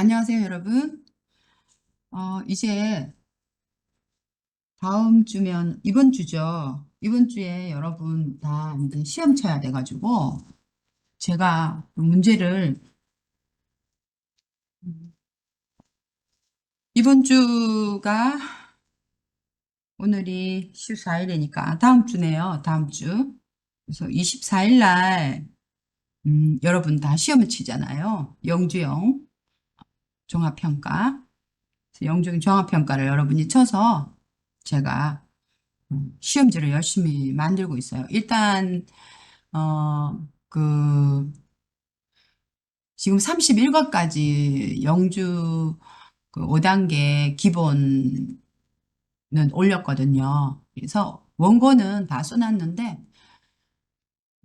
안녕하세요, 여러분. 이제 다음 주면 이번 주죠. 이번 주에 여러분 다 이제 시험 쳐야 돼가지고 제가 문제를 이번 주가 오늘이 14일이니까 다음 주네요. 다음 주. 그래서 24일 날 여러분 다 시험을 치잖아요. 영주형 종합평가. 영주형 종합평가를 여러분이 쳐서 제가 시험지를 열심히 만들고 있어요. 일단 지금 31과까지 영주 그 5단계 기본은 올렸거든요. 그래서 원고는 다 써놨는데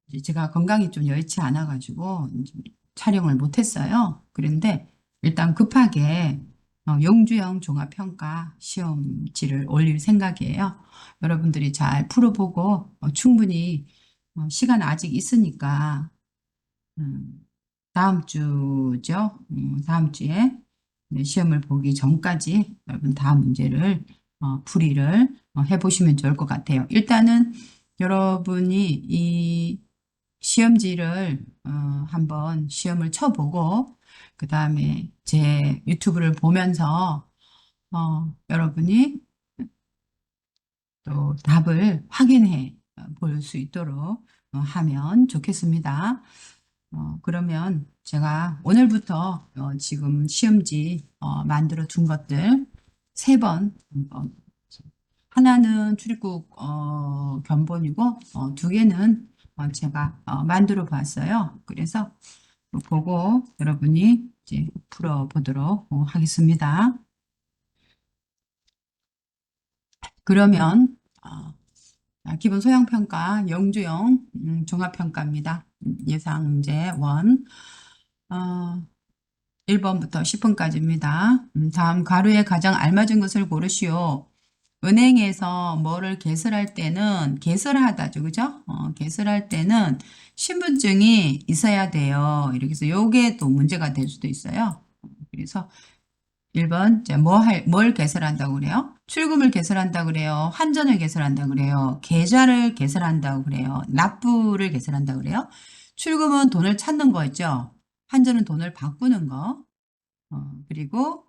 이제 제가 건강이 좀 여의치 않아가지고 이제 촬영을 못했어요. 그런데 일단 급하게 영주형 종합평가 시험지를 올릴 생각이에요. 여러분들이 잘 풀어보고 충분히 시간 아직 있으니까 음, 다음 주죠. 다음 주에 네, 시험을 보기 전까지 여러분 다 문제를 풀이를 해보시면 좋을 것 같아요. 일단은 여러분이 이 시험지를 한번 시험을 쳐보고 그 다음에 제 유튜브를 보면서 여러분이 또 답을 확인해 볼 수 있도록 하면 좋겠습니다. 그러면 제가 오늘부터 지금 시험지 만들어 둔 것들 세 번, 하나는 출입국 견본이고 두 개는 제가 만들어 봤어요. 그래서 보고 여러분이 이제 풀어보도록 하겠습니다. 그러면 기본 소양평가 영주형 종합평가입니다. 예상 문제 1. 1번부터 10번까지입니다. 다음 가루에 가장 알맞은 것을 고르시오. 은행에서 뭐를 개설할 때는 개설하다죠. 그죠? 개설할 때는 신분증이 있어야 돼요. 이렇게 해서 요게 또 문제가 될 수도 있어요. 그래서 1번, 자, 뭘 개설한다고 그래요? 출금을 개설한다고 그래요. 환전을 개설한다고 그래요. 계좌를 개설한다고 그래요. 납부를 개설한다고 그래요. 출금은 돈을 찾는 거죠. 환전은 돈을 바꾸는 거. 그리고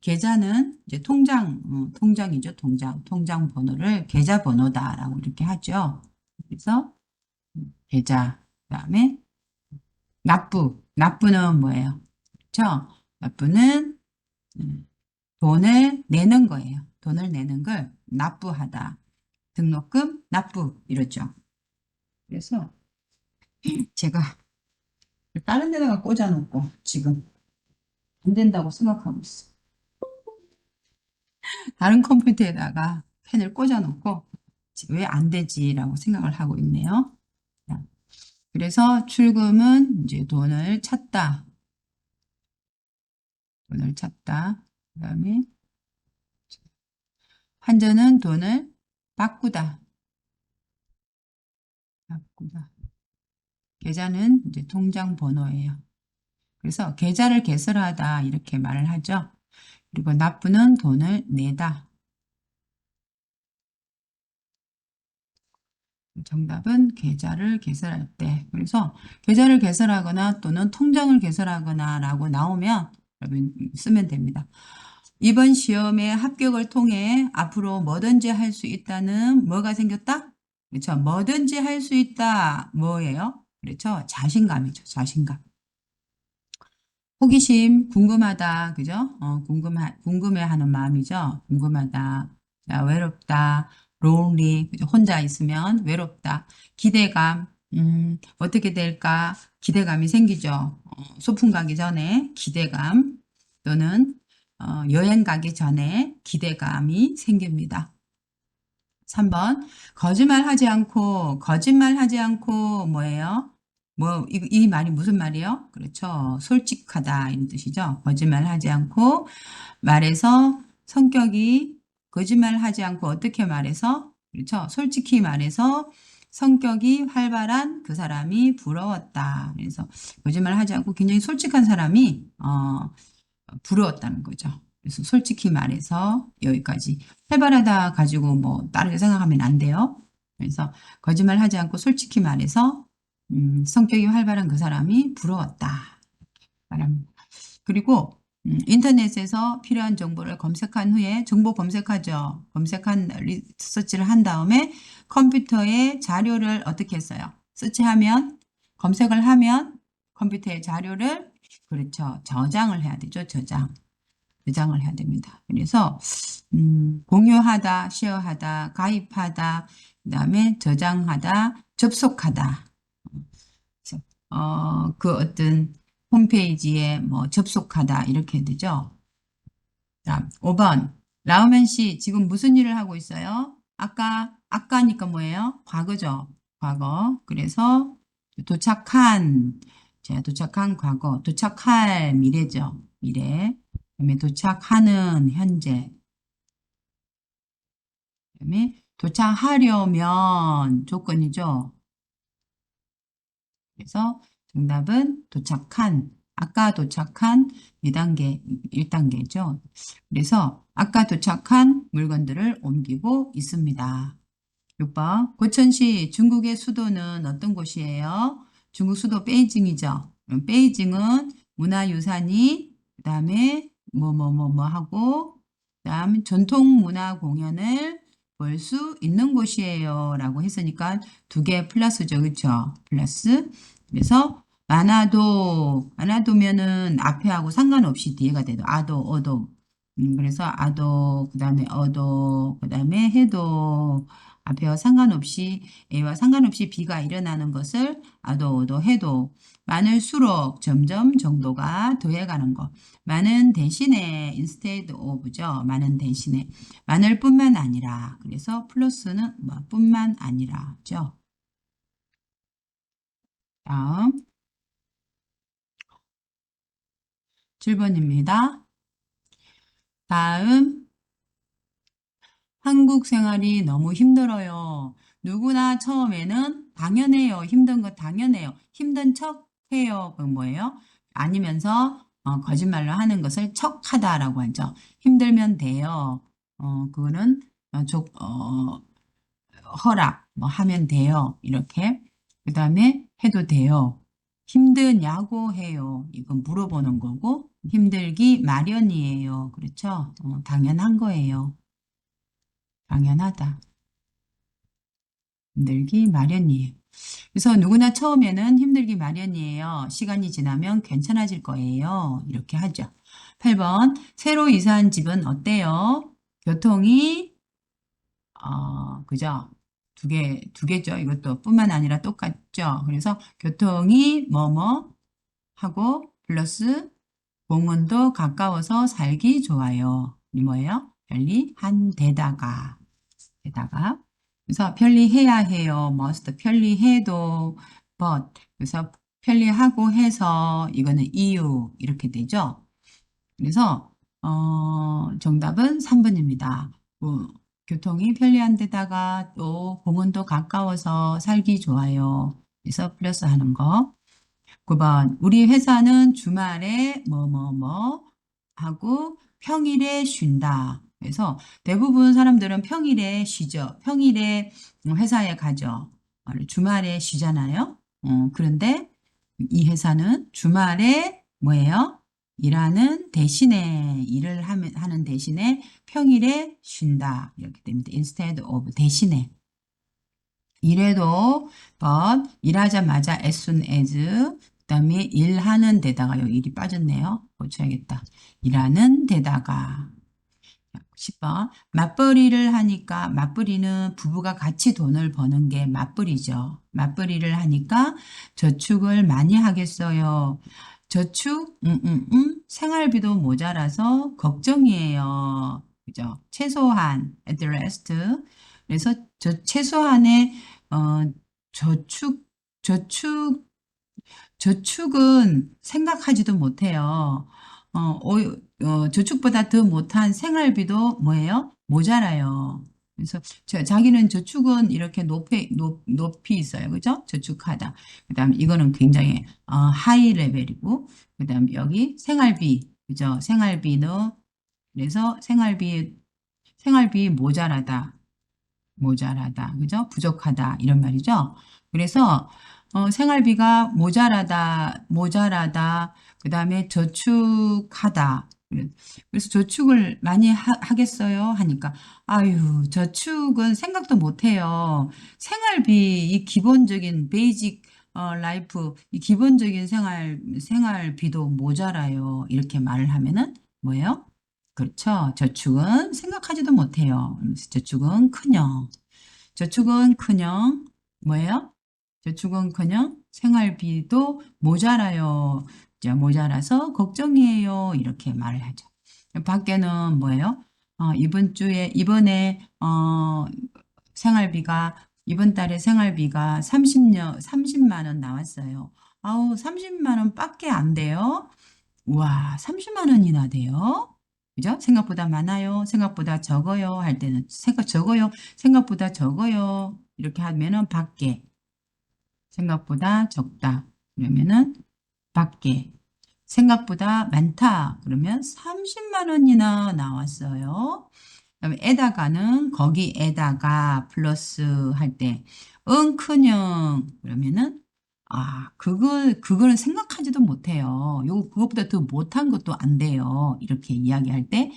계좌는 이제 통장이죠. 통장 번호를 계좌 번호다라고 이렇게 하죠. 그래서 계좌, 그다음에 납부는 뭐예요? 그렇죠? 납부는 돈을 내는 거예요. 돈을 내는 걸 납부하다. 등록금 납부 이러죠. 그래서 제가 다른 데다가 꽂아놓고 지금 안 된다고 생각하고 있어. 다른 컴퓨터에다가 펜을 꽂아놓고 왜 안 되지라고 생각을 하고 있네요. 그래서 출금은 이제 돈을 찾다. 돈을 찾다. 그다음에 환전은 돈을 바꾸다. 바꾸다. 계좌는 이제 통장 번호예요. 그래서 계좌를 개설하다 이렇게 말을 하죠. 그리고 납부는 돈을 내다. 정답은 계좌를 개설할 때. 그래서 계좌를 개설하거나 또는 통장을 개설하거나 라고 나오면 여러분 쓰면 됩니다. 이번 시험에 합격을 통해 앞으로 뭐든지 할 수 있다는 뭐가 생겼다? 그렇죠. 뭐든지 할 수 있다. 뭐예요? 그렇죠. 자신감이죠. 자신감. 호기심, 궁금하다. 그죠? 궁금해하는 마음이죠. 궁금하다. 자, 외롭다. lonely. 그죠? 혼자 있으면 외롭다. 기대감. 어떻게 될까? 기대감이 생기죠. 소풍 가기 전에 기대감 또는 여행 가기 전에 기대감이 생깁니다. 3번 거짓말하지 않고 뭐예요? 이 말이 무슨 말이에요? 그렇죠. 솔직하다 이런 뜻이죠. 거짓말하지 않고 말해서 성격이 거짓말하지 않고 어떻게 말해서 그렇죠. 솔직히 말해서 성격이 활발한 그 사람이 부러웠다. 그래서 거짓말 하지 않고 굉장히 솔직한 사람이 부러웠다는 거죠. 그래서 솔직히 말해서 여기까지 활발하다 가지고 뭐 다르게 생각하면 안 돼요. 그래서 거짓말 하지 않고 솔직히 말해서 성격이 활발한 그 사람이 부러웠다. 말합니다. 그리고 인터넷에서 필요한 정보를 검색한 후에 정보 검색하죠. 검색한 리서치를 한 다음에 컴퓨터에 자료를 어떻게 했어요? 서치하면 검색을 하면 컴퓨터에 자료를 그렇죠. 저장을 해야 되죠. 저장을 해야 됩니다. 그래서 공유하다, 쉐어하다, 가입하다, 그다음에 저장하다, 접속하다. 그래서 그 어떤 홈페이지에 뭐 접속하다 이렇게 되죠. 자, 5번. 라우멘 씨 지금 무슨 일을 하고 있어요? 아까니까 뭐예요? 과거죠. 과거. 그래서 도착한, 자, 도착한 과거, 도착할 미래죠. 미래. 그다음에 도착하는 현재. 그다음에 도착하려면 조건이죠. 그래서 정답은 도착한, 아까 도착한 2단계, 1단계죠. 그래서 아까 도착한 물건들을 옮기고 있습니다. 6번. 고천시 중국의 수도는 어떤 곳이에요? 중국 수도 베이징이죠. 베이징은 문화유산이 그다음에 뭐 하고 그다음 전통 문화 공연을 볼 수 있는 곳이에요. 라고 했으니까 두 개 플러스죠. 그렇죠? 플러스. 그래서 많아도면은 앞에하고 상관없이 뒤에가 돼도 어도. 그래서 그다음에 그다음에 해도 앞에와 상관없이 A와 상관없이 B가 일어나는 것을 아도 해도 많을수록 점점 정도가 더해가는 것. 많은 대신에 instead of죠. 많은 대신에 많을 뿐만 아니라 그래서 플러스는 뭐 뿐만 아니라죠. 다음 7번입니다. 다음 한국 생활이 너무 힘들어요. 누구나 처음에는 당연해요. 힘든 거 당연해요. 힘든 척 해요. 그건 뭐예요? 아니면서 거짓말로 하는 것을 척하다라고 하죠. 힘들면 돼요. 그거는 허락 뭐 하면 돼요. 이렇게. 그 다음에 해도 돼요. 힘드냐고 해요. 이건 물어보는 거고 힘들기 마련이에요. 그렇죠? 당연한 거예요. 당연하다. 힘들기 마련이에요. 그래서 누구나 처음에는 힘들기 마련이에요. 시간이 지나면 괜찮아질 거예요. 이렇게 하죠. 8번. 새로 이사한 집은 어때요? 교통이, 그죠? 두 개죠. 이것도 뿐만 아니라 똑같죠. 그래서 교통이 뭐뭐 하고 플러스 공원도 가까워서 살기 좋아요. 이 뭐예요? 편리한 데다가 그래서 편리해야 해요. must 편리해도 but 그래서 편리하고 해서 이거는 이유 이렇게 되죠. 그래서 정답은 3번입니다. 교통이 편리한 데다가 또 공원도 가까워서 살기 좋아요. 그래서 플러스 하는 거. 9번 우리 회사는 주말에 뭐 하고 평일에 쉰다. 그래서 대부분 사람들은 평일에 쉬죠. 평일에 회사에 가죠. 주말에 쉬잖아요. 그런데 이 회사는 주말에 뭐예요? 일하는 대신에 하는 대신에 평일에 쉰다. 이렇게 됩니다. instead of 대신에. 이래도 but 일하자마자 as soon as 그다음에 일하는 데다가 여기 일이 빠졌네요. 고쳐야겠다. 일하는 데다가 10번 맞벌이를 하니까 맞벌이는 부부가 같이 돈을 버는 게 맞벌이죠. 맞벌이를 하니까 저축을 많이 하겠어요. 저축 생활비도 모자라서 걱정이에요. 그죠? 최소한 at least 그래서 최소한의 어, 저축 저축 저축은 생각하지도 못해요. 저축보다 더 못한 생활비도 뭐예요? 모자라요. 그래서 자기는 저축은 이렇게 높이 있어요. 그죠? 저축하다. 그다음에 이거는 굉장히 하이 레벨이고 그다음에 여기 생활비. 그죠? 생활비는 그래서 생활비 모자라다. 그죠? 부족하다. 이런 말이죠. 그래서 생활비가 모자라다. 그다음에 저축하다. 그래서 저축을 많이 하겠어요? 하니까 아유, 저축은 생각도 못 해요. 생활비 이 기본적인 베이직 라이프 이 기본적인 생활비도 모자라요. 이렇게 말을 하면은 뭐예요? 그렇죠. 저축은 생각하지도 못해요. 저축은 커녕 뭐예요? 저축은커녕 생활비도 모자라요. 자, 모자라서 걱정이에요. 이렇게 말을 하죠. 밖에는 뭐예요? 이번에 생활비가 이번 달에 생활비가 30만 원 나왔어요. 아우, 30만 원 밖에 안 돼요. 우와, 30만 원이나 돼요? 그죠? 생각보다 많아요. 생각보다 적어요. 할 때는 적어요. 생각보다 적어요. 이렇게 하면은 밖에. 생각보다 적다. 그러면은 밖에. 생각보다 많다. 그러면 30만 원이나 나왔어요. 그다음에 에다가는 거기에다가 플러스 할 때, 큰형. 그러면은, 그거는 생각하지도 못해요. 그것보다 더 못한 것도 안 돼요. 이렇게 이야기할 때,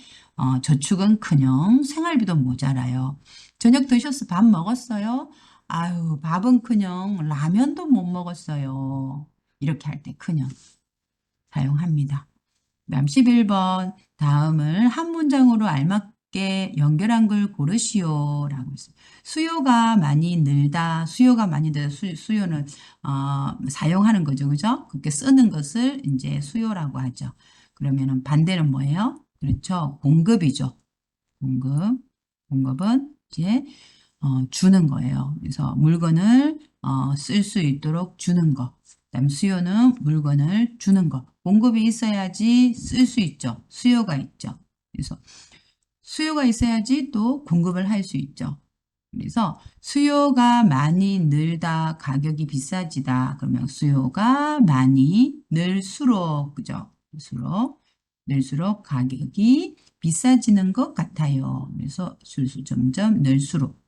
저축은 큰형, 생활비도 모자라요. 저녁 드셨어? 밥 먹었어요? 아유, 밥은 큰형, 라면도 못 먹었어요. 이렇게 할 때 큰형 사용합니다. 다음 11번 다음을 한 문장으로 알맞게 연결한 걸 고르시오 라고 했어요. 수요가 많이 늘다 수요는 사용하는 거죠. 그죠? 그렇게 쓰는 것을 이제 수요라고 하죠. 그러면은 반대는 뭐예요? 그렇죠. 공급이죠. 공급. 공급은 이제 주는 거예요. 그래서 물건을 쓸 수 있도록 주는 거. 그다음 수요는 물건을 주는 거. 공급이 있어야지 쓸 수 있죠. 수요가 있죠. 그래서 수요가 있어야지 또 공급을 할 수 있죠. 그래서 수요가 많이 늘다 가격이 비싸지다. 그러면 수요가 많이 늘수록 그죠? 늘수록 가격이 비싸지는 것 같아요. 그래서 술수 점점 늘수록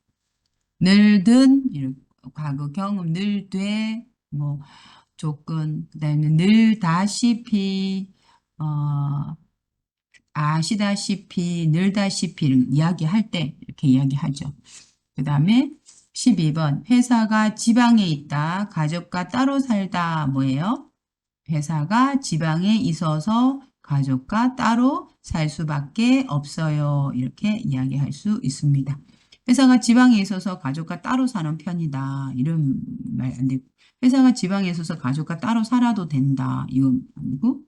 늘든 과거 경험 늘되 뭐 조건 그다음에 늘다시피 어 아시다시피 늘다시피 이야기할 때 이렇게 이야기하죠. 그다음에 12번 회사가 지방에 있다. 가족과 따로 살다 뭐예요? 회사가 지방에 있어서 가족과 따로 살 수밖에 없어요. 이렇게 이야기할 수 있습니다. 회사가 지방에 있어서 가족과 따로 사는 편이다. 이런 말 안 되고 회사가 지방에 있어서 가족과 따로 살아도 된다. 이건 아니고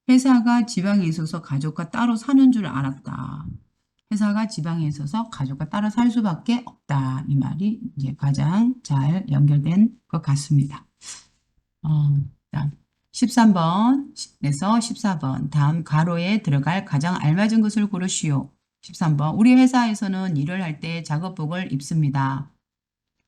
회사가 지방에 있어서 가족과 따로 사는 줄 알았다. 회사가 지방에 있어서 가족과 따로 살 수밖에 없다. 이 말이 이제 가장 잘 연결된 것 같습니다. 다음 13번에서 14번 다음 가로에 들어갈 가장 알맞은 것을 고르시오. 13번 우리 회사에서는 일을 할 때 작업복을 입습니다.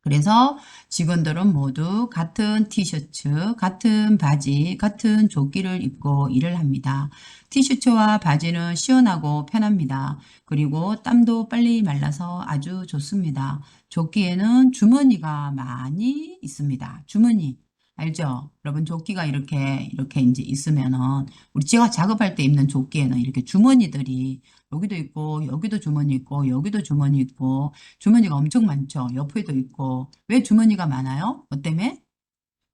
그래서 직원들은 모두 같은 티셔츠, 같은 바지, 같은 조끼를 입고 일을 합니다. 티셔츠와 바지는 시원하고 편합니다. 그리고 땀도 빨리 말라서 아주 좋습니다. 조끼에는 주머니가 많이 있습니다. 주머니. 알죠? 여러분 조끼가 이렇게 이제 있으면은 우리 제가 작업할 때 입는 조끼에는 이렇게 주머니들이 여기도 있고 여기도 주머니 있고 여기도 주머니 있고 주머니가 엄청 많죠. 옆에도 있고. 왜 주머니가 많아요? 뭐 때문에?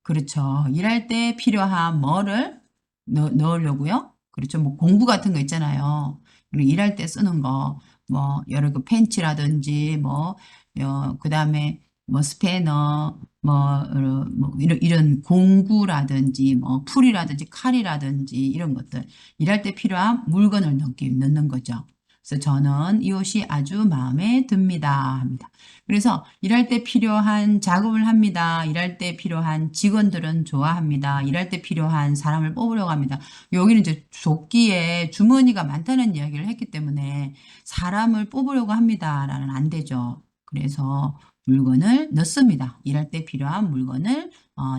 그렇죠. 일할 때 필요한 뭐를 넣으려고요? 그렇죠. 뭐 공구 같은 거 있잖아요. 그리고 일할 때 쓰는 거, 뭐, 여러 그 펜치라든지, 뭐, 그 다음에 뭐 스패너, 뭐 이런 공구라든지, 뭐, 풀이라든지, 칼이라든지, 이런 것들. 일할 때 필요한 물건을 넣는 거죠. 그래서 저는 이 옷이 아주 마음에 듭니다. 합니다. 그래서 일할 때 필요한 작업을 합니다. 일할 때 필요한 직원들은 좋아합니다. 일할 때 필요한 사람을 뽑으려고 합니다. 여기는 이제 조끼에 주머니가 많다는 이야기를 했기 때문에 사람을 뽑으려고 합니다라는 안 되죠. 그래서 물건을 넣습니다. 일할 때 필요한 물건을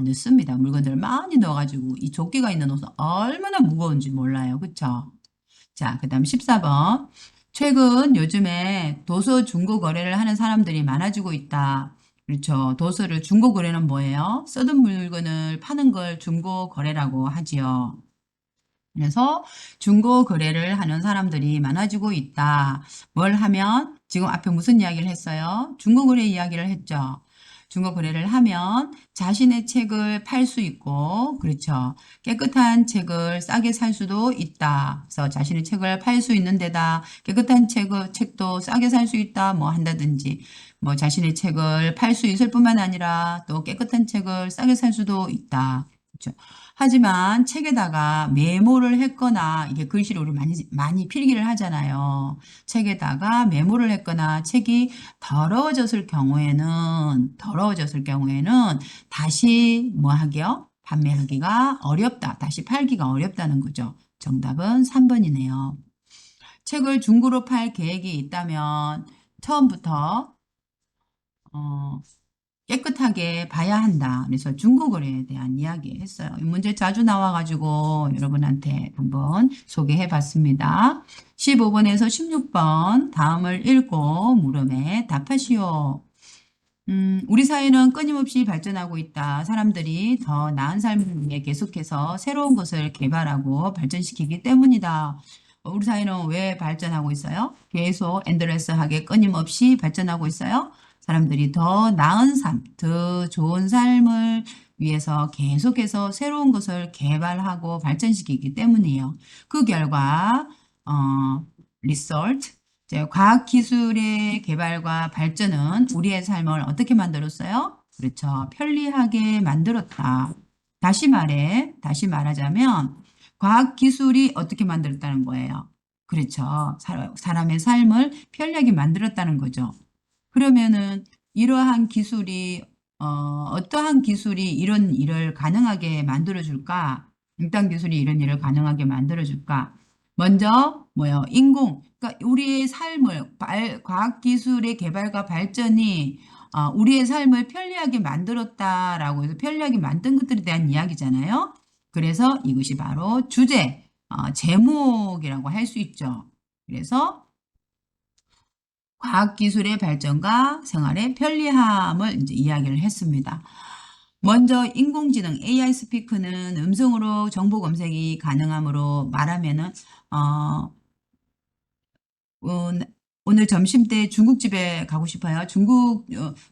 넣습니다. 물건들을 많이 넣어가지고 이 조끼가 있는 옷은 얼마나 무거운지 몰라요. 그쵸? 자, 그 다음 14번. 최근 요즘에 도서 중고 거래를 하는 사람들이 많아지고 있다. 그렇죠. 도서를 중고 거래는 뭐예요? 써둔 물건을 파는 걸 중고 거래라고 하지요. 그래서 중고 거래를 하는 사람들이 많아지고 있다. 뭘 하면 지금 앞에 무슨 이야기를 했어요? 중고 거래 이야기를 했죠. 중고 거래를 하면 자신의 책을 팔 수 있고, 그렇죠. 깨끗한 책을 싸게 살 수도 있다. 그래서 자신의 책을 팔 수 있는 데다 깨끗한 책도 싸게 살 수 있다. 뭐 한다든지, 뭐 자신의 책을 팔 수 있을 뿐만 아니라 또 깨끗한 책을 싸게 살 수도 있다. 그렇죠. 하지만 책에다가 메모를 했거나 이게 글씨를 우리 많이 필기를 하잖아요. 책에다가 메모를 했거나 책이 더러워졌을 경우에는 다시 뭐 하기요? 판매하기가 어렵다. 다시 팔기가 어렵다는 거죠. 정답은 3번이네요. 책을 중고로 팔 계획이 있다면 처음부터 어, 깨끗하게 봐야 한다. 그래서 중고거래에 대한 이야기 했어요. 이 문제 자주 나와가지고 여러분한테 한번 소개해 봤습니다. 15번에서 16번 다음을 읽고 물음에 답하시오. 우리 사회는 끊임없이 발전하고 있다. 사람들이 더 나은 삶을 위해 계속해서 새로운 것을 개발하고 발전시키기 때문이다. 우리 사회는 왜 발전하고 있어요? 계속 엔드레스하게 끊임없이 발전하고 있어요. 사람들이 더 나은 삶, 더 좋은 삶을 위해서 계속해서 새로운 것을 개발하고 발전시키기 때문이에요. 그 결과, result, 이제 과학기술의 개발과 발전은 우리의 삶을 어떻게 만들었어요? 그렇죠. 편리하게 만들었다. 다시 말하자면, 과학기술이 어떻게 만들었다는 거예요? 그렇죠. 사람의 삶을 편리하게 만들었다는 거죠. 그러면은 이러한 기술이 어떠한 기술이 이런 일을 가능하게 만들어줄까? 일단 기술이 이런 일을 가능하게 만들어줄까? 먼저 뭐요? 그러니까 우리의 삶을 과학기술의 개발과 발전이 우리의 삶을 편리하게 만들었다라고 해서 편리하게 만든 것들에 대한 이야기잖아요. 그래서 이것이 바로 제목이라고 할 수 있죠. 그래서 과학기술의 발전과 생활의 편리함을 이제 이야기를 했습니다. 먼저 인공지능 AI 스피크는 음성으로 정보 검색이 가능하므로 말하면은 어, 어, 오늘 점심 때 중국집에 가고 싶어요. 중국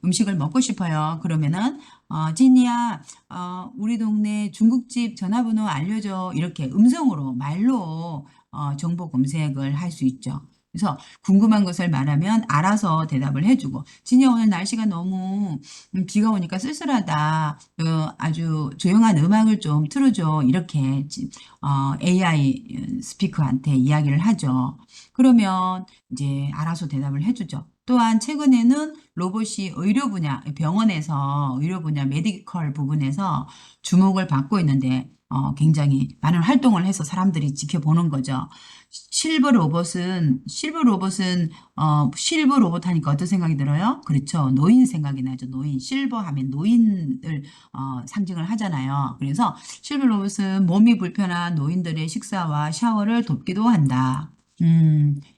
음식을 먹고 싶어요. 그러면은 지니야, 우리 동네 중국집 전화번호 알려줘. 이렇게 음성으로 말로 정보 검색을 할 수 있죠. 그래서 궁금한 것을 말하면 알아서 대답을 해주고, 지니야 오늘 날씨가 너무 비가 오니까 쓸쓸하다. 아주 조용한 음악을 좀 틀어줘. 이렇게 AI 스피커한테 이야기를 하죠. 그러면 이제 알아서 대답을 해주죠. 또한 최근에는 로봇이 의료 분야, 병원에서 의료 분야 메디컬 부분에서 주목을 받고 있는데 굉장히 많은 활동을 해서 사람들이 지켜보는 거죠. 실버 로봇 하니까 어떤 생각이 들어요? 그렇죠. 노인 생각이 나죠. 노인. 실버 하면 노인을 상징을 하잖아요. 그래서 실버 로봇은 몸이 불편한 노인들의 식사와 샤워를 돕기도 한다.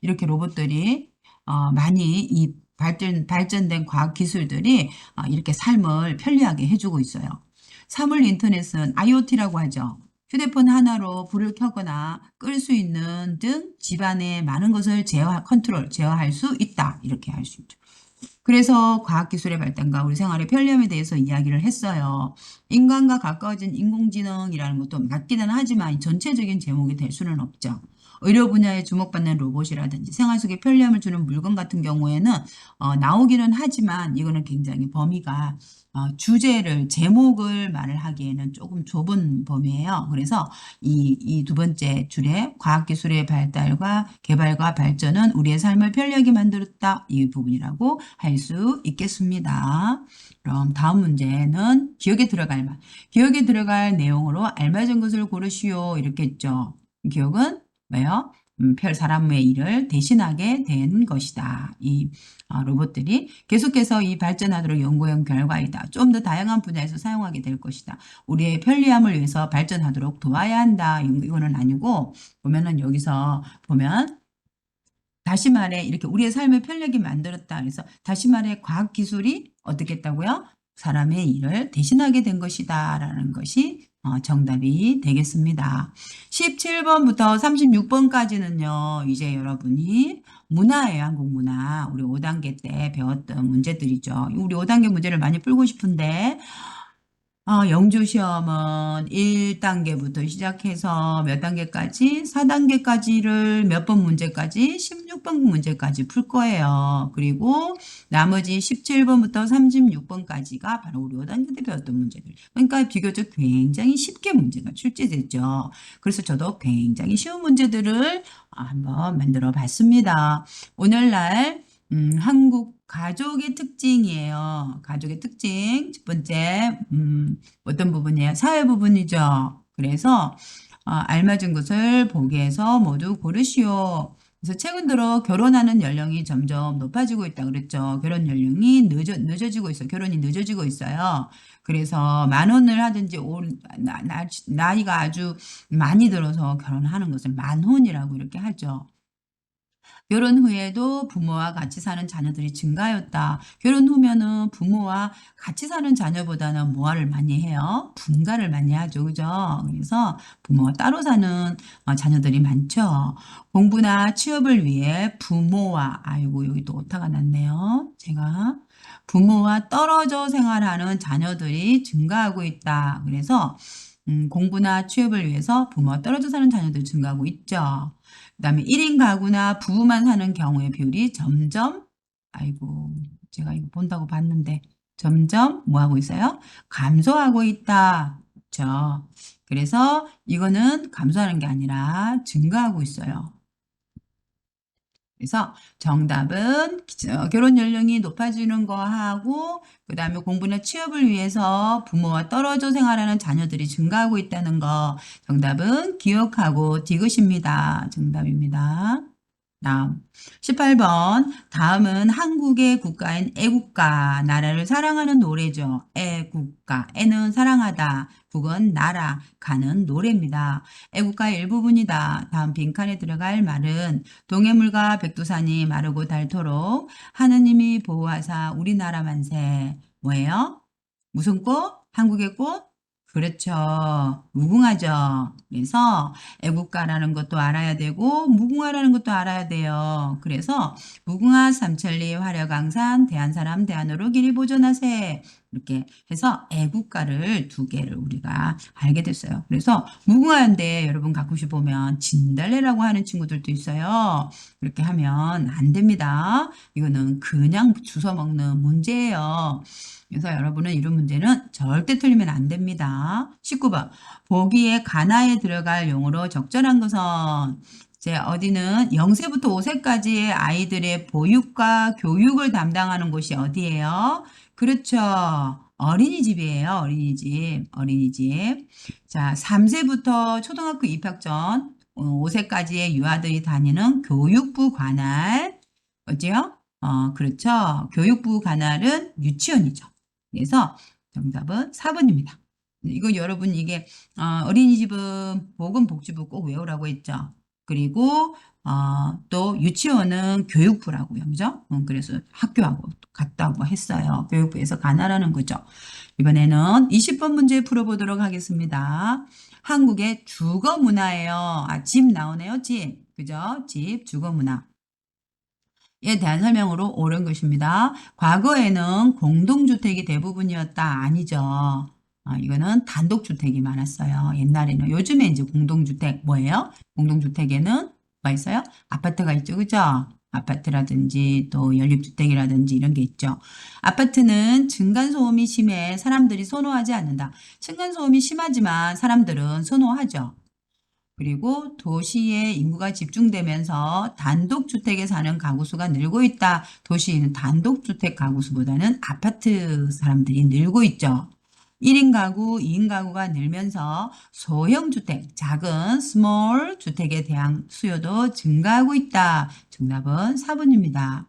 이렇게 로봇들이 많이 이 발전된 과학 기술들이 이렇게 삶을 편리하게 해주고 있어요. 사물 인터넷은 IoT라고 하죠. 휴대폰 하나로 불을 켜거나 끌 수 있는 등 집안의 많은 것을 제어할 수 있다. 이렇게 할 수 있죠. 그래서 과학기술의 발전과 우리 생활의 편리함에 대해서 이야기를 했어요. 인간과 가까워진 인공지능이라는 것도 맞기는 하지만 전체적인 제목이 될 수는 없죠. 의료 분야에 주목받는 로봇이라든지 생활 속에 편리함을 주는 물건 같은 경우에는 나오기는 하지만 이거는 굉장히 범위가 주제를 제목을 말을 하기에는 조금 좁은 범위예요. 그래서 이 두 번째 줄에 과학기술의 발달과 개발과 발전은 우리의 삶을 편리하게 만들었다. 이 부분이라고 할 수 있겠습니다. 그럼 다음 문제는 기억에 들어갈 내용으로 알맞은 것을 고르시오. 이렇게 했죠. 기억은 왜요? 별 사람의 일을 대신하게 된 것이다. 이 로봇들이 계속해서 이 발전하도록 연구한 결과이다. 좀 더 다양한 분야에서 사용하게 될 것이다. 우리의 편리함을 위해서 발전하도록 도와야 한다. 이거는 아니고 보면은 여기서 보면 다시 말해 이렇게 우리의 삶을 편리하게 만들었다. 그래서 다시 말해 과학기술이 어떻게 했다고요? 사람의 일을 대신하게 된 것이다. 라는 것이 정답이 되겠습니다. 17번부터 36번까지는요. 이제 여러분이 문화예요. 한국 문화. 우리 5단계 때 배웠던 문제들이죠. 우리 5단계 문제를 많이 풀고 싶은데 영주 시험은 1단계부터 시작해서 몇 단계까지? 4단계까지를 몇 번 문제까지? 16번 문제까지 풀 거예요. 그리고 나머지 17번부터 36번까지가 바로 우리 5단계 때 배웠던 문제들. 그러니까 비교적 굉장히 쉽게 문제가 출제됐죠. 그래서 저도 굉장히 쉬운 문제들을 한번 만들어 봤습니다. 오늘날 한국 가족의 특징이에요. 가족의 특징. 첫 번째, 어떤 부분이에요? 사회 부분이죠. 그래서, 알맞은 것을 보기에서 모두 고르시오. 그래서 최근 들어 결혼하는 연령이 점점 높아지고 있다 그랬죠. 결혼 연령이 늦어지고 있어요. 결혼이 늦어지고 있어요. 그래서 만혼을 하든지 나이가 아주 많이 들어서 결혼하는 것을 만혼이라고 이렇게 하죠. 결혼 후에도 부모와 같이 사는 자녀들이 증가하였다. 결혼 후면은 부모와 같이 사는 자녀보다는 뭐를 많이 해요? 분가를 많이 하죠. 그죠? 그래서 부모와 따로 사는 자녀들이 많죠. 공부나 취업을 위해 아이고, 여기 또 오타가 났네요. 제가. 부모와 떨어져 생활하는 자녀들이 증가하고 있다. 그래서 공부나 취업을 위해서 부모와 떨어져 사는 자녀들이 증가하고 있죠. 그다음에 1인 가구나 부부만 사는 경우의 비율이 점점 아이고 제가 이거 본다고 봤는데 점점 뭐 하고 있어요? 감소하고 있다. 그렇죠? 그래서 이거는 감소하는 게 아니라 증가하고 있어요. 그래서 정답은 결혼 연령이 높아지는 거하고 그다음에 공부나 취업을 위해서 부모와 떨어져 생활하는 자녀들이 증가하고 있다는 거 정답은 기억하고 디귿입니다. 정답입니다. 다음 18번 다음은 한국의 국가인 애국가 나라를 사랑하는 노래죠. 애국가 애는 사랑하다 국은 나라 가는 노래입니다. 애국가의 일부분이다. 다음 빈칸에 들어갈 말은 동해물과 백두산이 마르고 닳도록 하느님이 보호하사 우리나라 만세 뭐예요? 무슨 꽃? 한국의 꽃? 그렇죠. 무궁화죠. 그래서 애국가라는 것도 알아야 되고 무궁화라는 것도 알아야 돼요. 그래서 무궁화 삼천리 화려강산 대한사람 대한으로 길이 보존하세 이렇게 해서 애국가를 두 개를 우리가 알게 됐어요. 그래서 무궁화인데 여러분 가끔씩 보면 진달래라고 하는 친구들도 있어요. 그렇게 하면 안 됩니다. 이거는 그냥 주워 먹는 문제예요. 그래서 여러분은 이런 문제는 절대 틀리면 안 됩니다. 19번. 보기에 가나에 들어갈 용어로 적절한 것은 이제 어디는 0세부터 5세까지의 아이들의 보육과 교육을 담당하는 곳이 어디예요? 그렇죠. 어린이집이에요. 어린이집. 자, 3세부터 초등학교 입학 전 5세까지의 유아들이 다니는 교육부 관할. 어디요? 그렇죠. 교육부 관할은 유치원이죠. 그래서 정답은 4번입니다. 이거 여러분 이게 어린이집은 보건복지부 꼭 외우라고 했죠. 그리고 또 유치원은 교육부라고요. 그죠? 그래서 학교하고 같다고 했어요. 교육부에서 관할하는 거죠. 이번에는 20번 문제 풀어보도록 하겠습니다. 한국의 주거 문화예요. 집 나오네요. 집. 그죠? 집, 주거 문화. 에 대한 설명으로 옳은 것입니다. 과거에는 공동주택이 대부분이었다. 아니죠. 이거는 단독주택이 많았어요. 옛날에는. 요즘에 이제 공동주택 뭐예요? 공동주택에는 가 있어요? 아파트가 있죠. 그죠? 아파트라든지 또 연립주택이라든지 이런 게 있죠. 아파트는 층간소음이 심해 사람들이 선호하지 않는다. 층간소음이 심하지만 사람들은 선호하죠. 그리고 도시의 인구가 집중되면서 단독주택에 사는 가구 수가 늘고 있다. 도시는 단독주택 가구 수보다는 아파트 사람들이 늘고 있죠. 1인 가구, 2인 가구가 늘면서 소형 주택, 작은 스몰 주택에 대한 수요도 증가하고 있다. 정답은 4번입니다.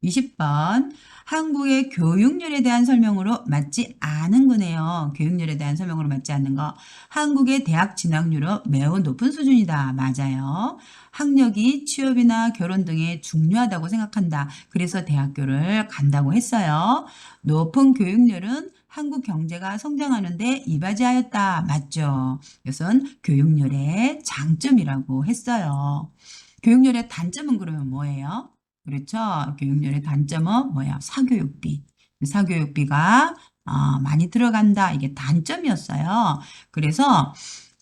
20번. 한국의 교육열에 대한 설명으로 맞지 않은 거네요. 교육열에 대한 설명으로 맞지 않는 거. 한국의 대학 진학률은 매우 높은 수준이다. 맞아요. 학력이 취업이나 결혼 등에 중요하다고 생각한다. 그래서 대학교를 간다고 했어요. 높은 교육열은 한국 경제가 성장하는데 이바지하였다. 맞죠? 이것은 교육열의 장점이라고 했어요. 교육열의 단점은 그러면 뭐예요? 그렇죠. 교육열의 단점은 뭐야? 사교육비. 사교육비가 많이 들어간다. 이게 단점이었어요. 그래서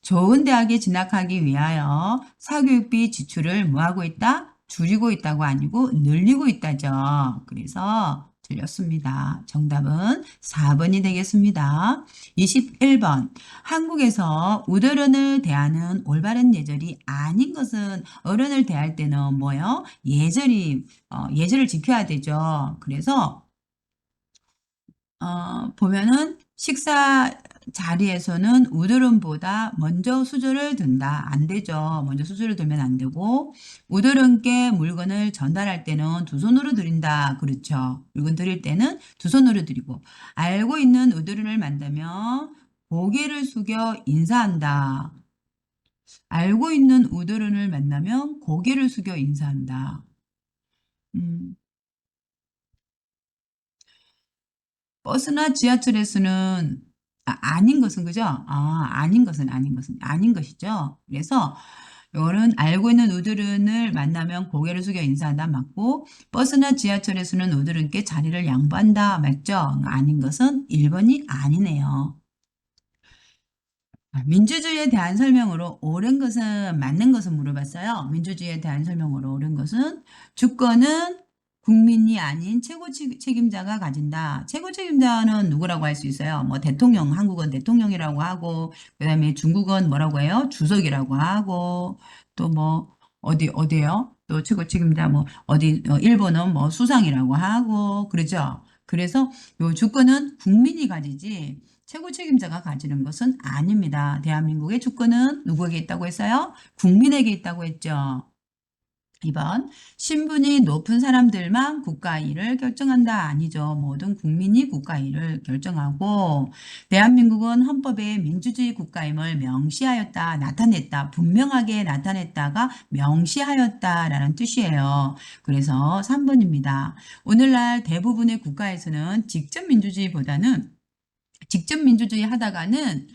좋은 대학에 진학하기 위하여 사교육비 지출을 뭐 하고 있다? 줄이고 있다고 아니고 늘리고 있다죠. 그래서 틀렸습니다. 정답은 4번이 되겠습니다. 21번. 한국에서 우더런을 대하는 올바른 예절이 아닌 것은 어른을 대할 때는 뭐요? 예절을 지켜야 되죠. 그래서 보면은 식사 자리에서는 우드름보다 먼저 수저를 든다. 안 되죠. 먼저 수저를 들면 안 되고 우드름께 물건을 전달할 때는 두 손으로 드린다. 그렇죠. 물건 드릴 때는 두 손으로 드리고 알고 있는 우드름을 만나면 고개를 숙여 인사한다. 알고 있는 우드른을 만나면 고개를 숙여 인사한다. 음, 버스나 지하철에서는 아닌 것은 그죠? 아닌 것이죠. 그래서 이거는 알고 있는 우드른을 만나면 고개를 숙여 인사한다 맞고 버스나 지하철에서는 우드른께 자리를 양보한다 맞죠? 아닌 것은 1번이 아니네요. 민주주의에 대한 설명으로 옳은 것은 맞는 것은 물어봤어요. 민주주의에 대한 설명으로 옳은 것은 주권은 국민이 아닌 최고 책임자가 가진다. 최고 책임자는 누구라고 할 수 있어요? 뭐 대통령, 한국은 대통령이라고 하고 그다음에 중국은 뭐라고 해요? 주석이라고 하고 또 뭐 어디요? 또 최고 책임자 뭐 어디 일본은 뭐 수상이라고 하고 그러죠. 그래서 요 주권은 국민이 가지지 최고 책임자가 가지는 것은 아닙니다. 대한민국의 주권은 누구에게 있다고 했어요? 국민에게 있다고 했죠. 2번 신분이 높은 사람들만 국가 일을 결정한다. 아니죠. 모든 국민이 국가 일을 결정하고 대한민국은 헌법에 민주주의 국가임을 명시하였다. 나타냈다. 분명하게 나타냈다가 명시하였다라는 뜻이에요. 그래서 3번입니다. 오늘날 대부분의 국가에서는 직접 민주주의보다는 직접 민주주의 하다가는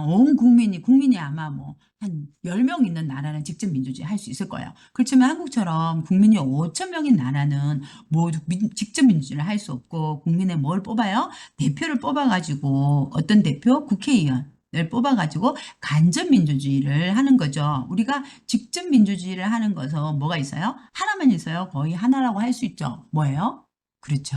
온 국민이 아마 뭐 한 10명 있는 나라는 직접 민주주의 할 수 있을 거예요. 그렇지만 한국처럼 국민이 5천 명인 나라는 모두 직접 민주주의를 할 수 없고 국민의 뭘 뽑아요? 대표를 뽑아가지고 어떤 대표? 국회의원을 뽑아가지고 간접 민주주의를 하는 거죠. 우리가 직접 민주주의를 하는 것은 뭐가 있어요? 하나만 있어요. 거의 하나라고 할 수 있죠. 뭐예요? 그렇죠.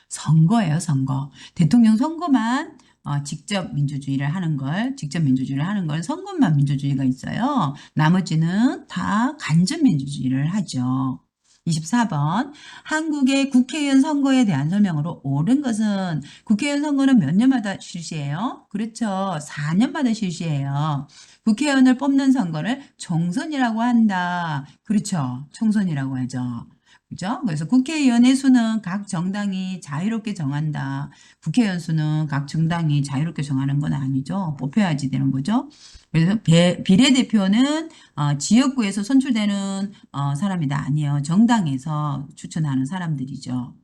선거예요, 선거. 대통령 선거만 직접 민주주의를 하는 걸 선거만 민주주의가 있어요. 나머지는 다 간접 민주주의를 하죠. 24번. 한국의 국회의원 선거에 대한 설명으로 옳은 것은 국회의원 선거는 몇 년마다 실시해요? 그렇죠. 4년마다 실시해요. 국회의원을 뽑는 선거를 총선이라고 한다. 그렇죠. 총선이라고 하죠. 그죠? 그래서 국회의원의 수는 각 정당이 자유롭게 정한다. 국회의원 수는 각 정당이 자유롭게 정하는 건 아니죠. 뽑혀야지 되는 거죠. 그래서 비례대표는 지역구에서 선출되는 사람이 아니에요. 정당에서 추천하는 사람들이죠.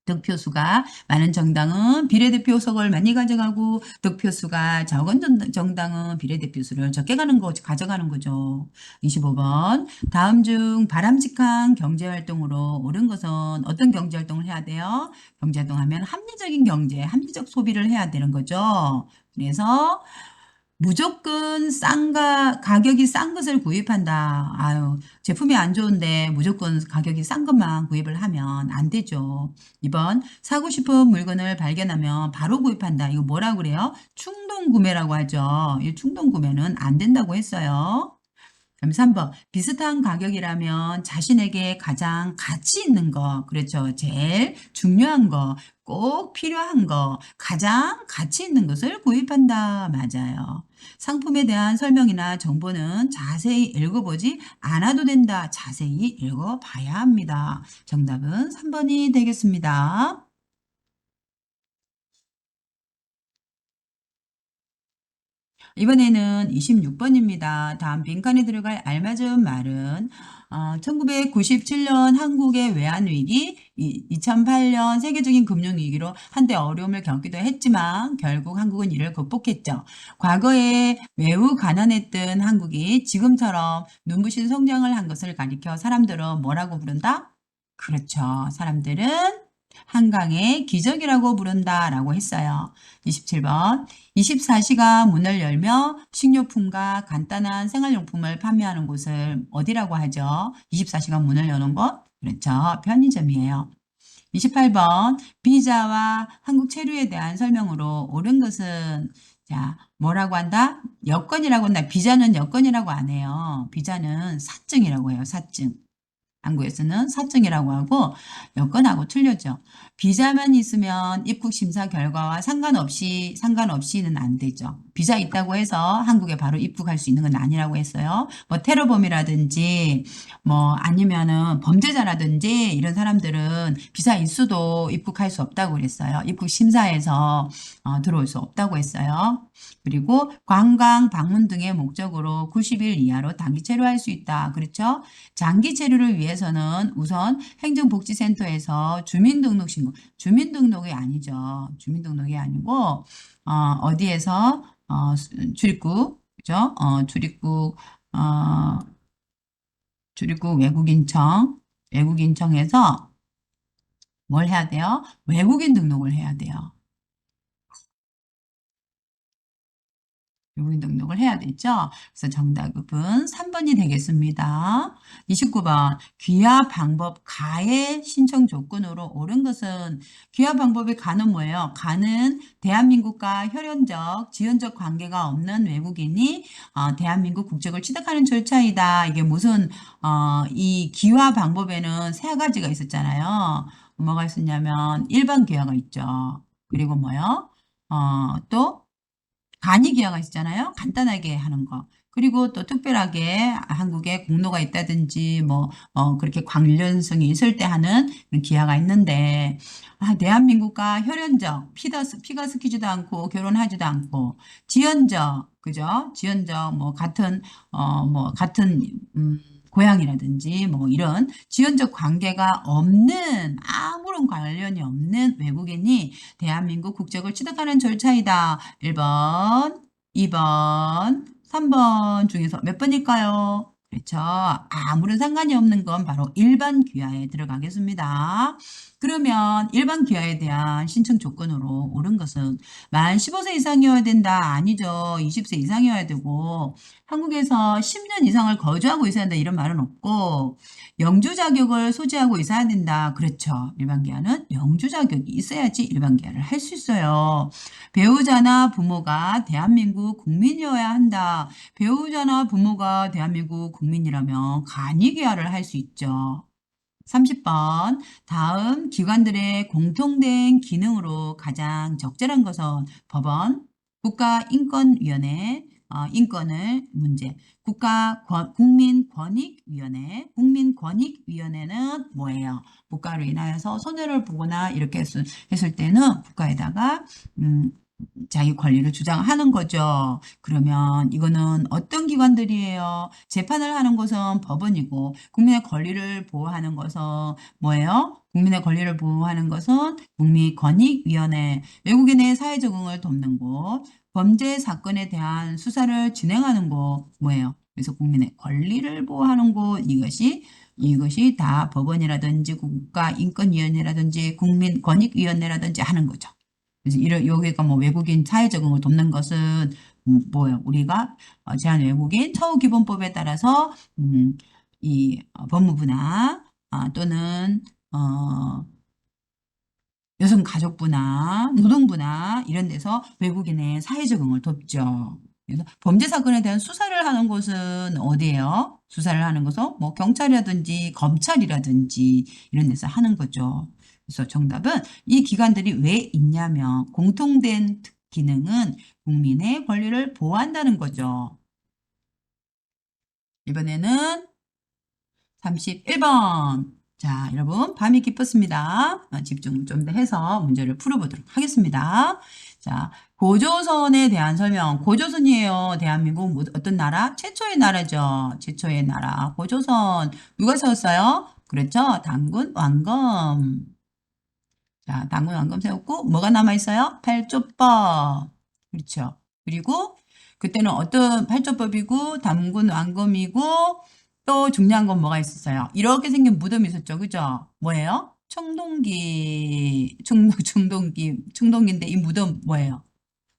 득표수가 많은 정당은 비례대표석을 많이 가져가고 득표수가 적은 정당은 비례대표수를 적게 가져가는 거죠. 25번. 다음 중 바람직한 경제활동으로 옳은 것은 어떤 경제활동을 해야 돼요? 경제활동하면 합리적인 경제, 합리적 소비를 해야 되는 거죠. 그래서 무조건 가격이 싼 것을 구입한다. 아유, 제품이 안 좋은데 무조건 가격이 싼 것만 구입을 하면 안 되죠. 2번, 사고 싶은 물건을 발견하면 바로 구입한다. 이거 뭐라고 그래요? 충동 구매라고 하죠. 이 충동 구매는 안 된다고 했어요. 그럼 3번, 비슷한 가격이라면 자신에게 가장 가치 있는 거, 그렇죠. 제일 중요한 거, 꼭 필요한 거, 가장 가치 있는 것을 구입한다. 맞아요. 상품에 대한 설명이나 정보는 자세히 읽어보지 않아도 된다. 자세히 읽어봐야 합니다. 정답은 3번이 되겠습니다. 이번에는 26번입니다. 다음 빈칸에 들어갈 알맞은 말은 1997년 한국의 외환위기, 2008년 세계적인 금융위기로 한때 어려움을 겪기도 했지만 결국 한국은 이를 극복했죠. 과거에 매우 가난했던 한국이 지금처럼 눈부신 성장을 한 것을 가리켜 사람들은 뭐라고 부른다? 그렇죠. 사람들은 한강의 기적이라고 부른다라고 했어요. 27번. 24시간 문을 열며 식료품과 간단한 생활용품을 판매하는 곳을 어디라고 하죠? 24시간 문을 여는 곳? 그렇죠. 편의점이에요. 28번. 비자와 한국 체류에 대한 설명으로 옳은 것은 자, 뭐라고 한다? 여권이라고 한다. 비자는 여권이라고 안 해요. 비자는 사증이라고 해요. 사증. 한국에서는 사증이라고 하고 여건하고 틀렸죠. 비자만 있으면 입국 심사 결과와 상관없이는 안 되죠. 비자 있다고 해서 한국에 바로 입국할 수 있는 건 아니라고 했어요. 뭐 테러범이라든지 뭐 아니면은 범죄자라든지 이런 사람들은 비자 있어도 입국할 수 없다고 그랬어요. 입국 심사에서 들어올 수 없다고 했어요. 그리고 관광, 방문 등의 목적으로 90일 이하로 단기 체류할 수 있다. 그렇죠? 장기 체류를 위해서는 우선 행정복지센터에서 주민등록 신고, 주민등록이 아니죠. 주민등록이 아니고, 어디에서, 출입국, 그죠? 출입국 외국인청에서 뭘 해야 돼요? 외국인 등록을 해야 돼요. 외국인 등록을 해야 되죠. 그래서 정답은 3번이 되겠습니다. 29번 귀화 방법 가의 신청 조건으로 옳은 것은 귀화 방법의 가는 뭐예요? 가는 대한민국과 혈연적, 지연적 관계가 없는 외국인이 대한민국 국적을 취득하는 절차이다. 이게 무슨 이 귀화 방법에는 세 가지가 있었잖아요. 뭐가 있었냐면 일반 귀화가 있죠. 그리고 뭐요? 또 간이 기하가 있잖아요. 간단하게 하는 거. 그리고 또 특별하게 한국에 공로가 있다든지 뭐 그렇게 관련성이 있을 때 하는 그런 기하가 있는데 대한민국과 혈연적 피가 섞이지도 않고 결혼하지도 않고 지연적 그죠? 지연적 뭐 같은 고향이라든지 뭐 이런 지연적 관계가 없는 아무런 관련이 없는 외국인이 대한민국 국적을 취득하는 절차이다. 1번, 2번, 3번 중에서 몇 번일까요? 그렇죠. 아무런 상관이 없는 건 바로 일반 귀화에 들어가겠습니다. 그러면 일반 귀화에 대한 신청 조건으로 옳은 것은 만 15세 이상이어야 된다. 아니죠. 20세 이상이어야 되고 한국에서 10년 이상을 거주하고 있어야 한다. 이런 말은 없고 영주 자격을 소지하고 있어야 된다. 그렇죠. 일반 기한은 영주 자격이 있어야지 일반 기한을 할 수 있어요. 배우자나 부모가 대한민국 국민이어야 한다. 배우자나 부모가 대한민국 국민이라면 간이 기한을 할 수 있죠. 30번 다음 기관들의 공통된 기능으로 가장 적절한 것은 법원, 국가인권위원회, 인권을 문제, 국민권익위원회는 뭐예요? 국가로 인하여서 손해를 보거나 이렇게 했을 때는 국가에다가 자기 권리를 주장하는 거죠. 그러면 이거는 어떤 기관들이에요? 재판을 하는 것은 법원이고 국민의 권리를 보호하는 것은 뭐예요? 국민의 권리를 보호하는 것은 국민권익위원회, 외국인의 사회 적응을 돕는 곳, 범죄 사건에 대한 수사를 진행하는 곳 뭐예요? 그래서 국민의 권리를 보호하는 곳 이것이 다 법원이라든지 국가인권위원회라든지 국민권익위원회라든지 하는 거죠. 그래서 여기가 뭐 외국인 사회 적응을 돕는 것은 뭐예요? 우리가 제한 외국인 처우기본법에 따라서 이 법무부나 또는 여성가족부나 노동부나 이런 데서 외국인의 사회 적응을 돕죠. 그래서 범죄 사건에 대한 수사를 하는 곳은 어디예요? 수사를 하는 곳은 뭐 경찰이라든지 검찰이라든지 이런 데서 하는 거죠. 그래서 정답은 이 기관들이 왜 있냐면 공통된 기능은 국민의 권리를 보호한다는 거죠. 이번에는 31번. 자, 여러분, 밤이 깊었습니다. 집중 좀 더 해서 문제를 풀어보도록 하겠습니다. 자, 고조선에 대한 설명. 고조선이에요. 대한민국 어떤 나라? 최초의 나라죠. 최초의 나라. 고조선. 누가 세웠어요? 그렇죠. 단군 왕검. 자, 단군 왕검 세웠고, 뭐가 남아있어요? 팔조법. 그렇죠. 그리고 그때는 어떤 팔조법이고, 단군 왕검이고, 또 중요한 건 뭐가 있었어요? 이렇게 생긴 무덤이 있었죠. 그죠? 뭐예요? 청동기인데 이 무덤 뭐예요?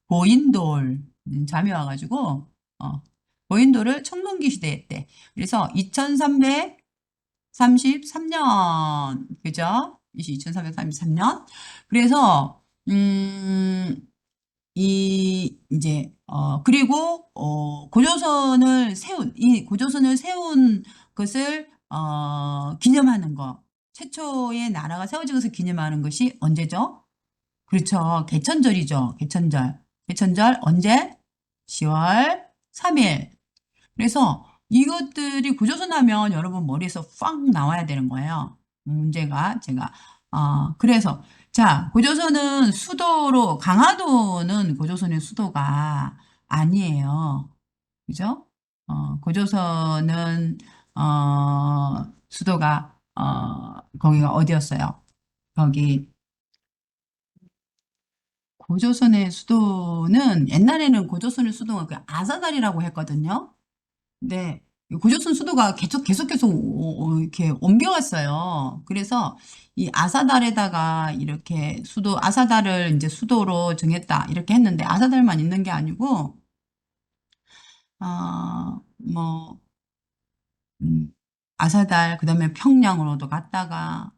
고인돌. 잠이 와가지고, 어, 고인돌을 청동기 시대 했대. 그래서 2333년. 그죠? 2333년. 그래서, 그리고, 이 고조선을 세운 것을, 기념하는 거. 최초의 나라가 세워진 것을 기념하는 것이 언제죠? 그렇죠. 개천절이죠. 개천절. 개천절 언제? 10월 3일. 그래서 이것들이 고조선 하면 여러분 머리에서 팡 나와야 되는 거예요. 문제가 제가 그래서 자 고조선은 수도로 강화도는 고조선의 수도가 아니에요. 그죠? 고조선은 수도가 거기가 어디였어요? 거기 고조선의 수도는 옛날에는 고조선의 수도가 그 아사달이라고 했거든요. 네. 고조선 수도가 계속 이렇게 옮겨왔어요. 그래서 이 아사달에다가 이렇게 아사달을 이제 수도로 정했다. 이렇게 했는데 아사달만 있는 게 아니고, 뭐, 아사달, 그 다음에 평양으로도 갔다가,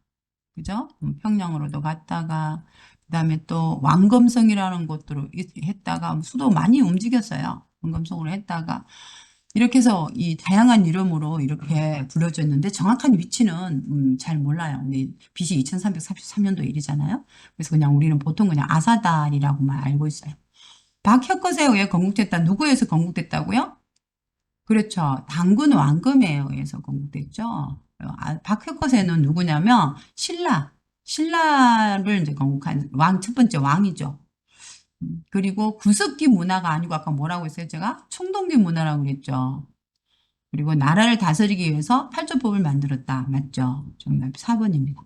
그죠? 평양으로도 갔다가, 그 다음에 또 왕검성이라는 곳으로 했다가 수도 많이 움직였어요. 왕검성으로 했다가. 이렇게 해서 이 다양한 이름으로 이렇게 불려졌는데 정확한 위치는 잘 몰라요. 근데 BC 2333년도 일이잖아요. 그래서 그냥 우리는 보통 그냥 아사달이라고만 알고 있어요. 박혁거세에 의해 건국됐다. 누구에 의해서 건국됐다고요? 그렇죠. 단군 왕금에 의해서 건국됐죠. 박혁거세는 누구냐면 신라를 이제 건국한 첫 번째 왕이죠. 그리고 구석기 문화가 아니고 아까 뭐라고 했어요? 제가 청동기 문화라고 그랬죠. 그리고 나라를 다스리기 위해서 팔조법을 만들었다. 맞죠? 정답 4번입니다.